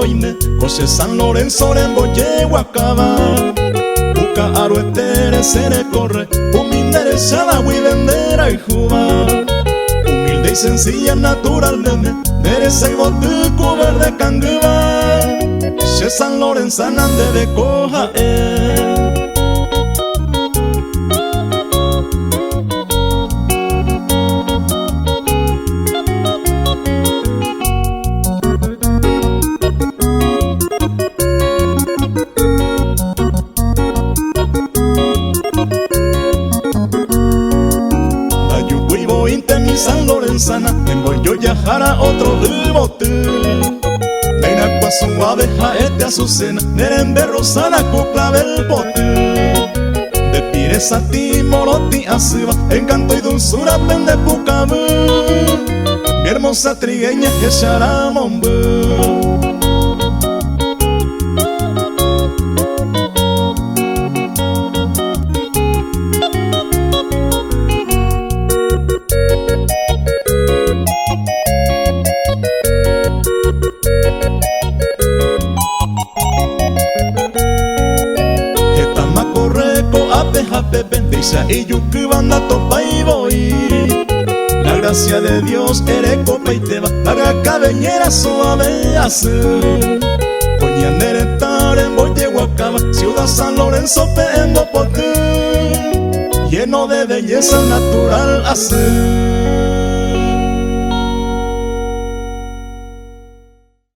boime, José San Lorenzo rembo Yehuacaba. Buca aruetere se recorre, humilde sada huidendera y juba. Humilde y sencilla naturalmente, merece y botuco verde canguba. José San Lorenzo ande de coja San Lorenzana, tengo yo yajara otro de bote. Neina cua su abeja este azucena, nerembe rosana cuclavel bote. De pireza ti moroti asiva, encanto y dulzura pende pucabú. Mi hermosa trigueña que charamombu. Bendice y yuki banda topa y voy. La gracia de Dios ere copa y te va. Larga cabellera suave azul. Coñandere en Yehuacaba, ciudad San Lorenzo en Bopotú, lleno de belleza natural azul.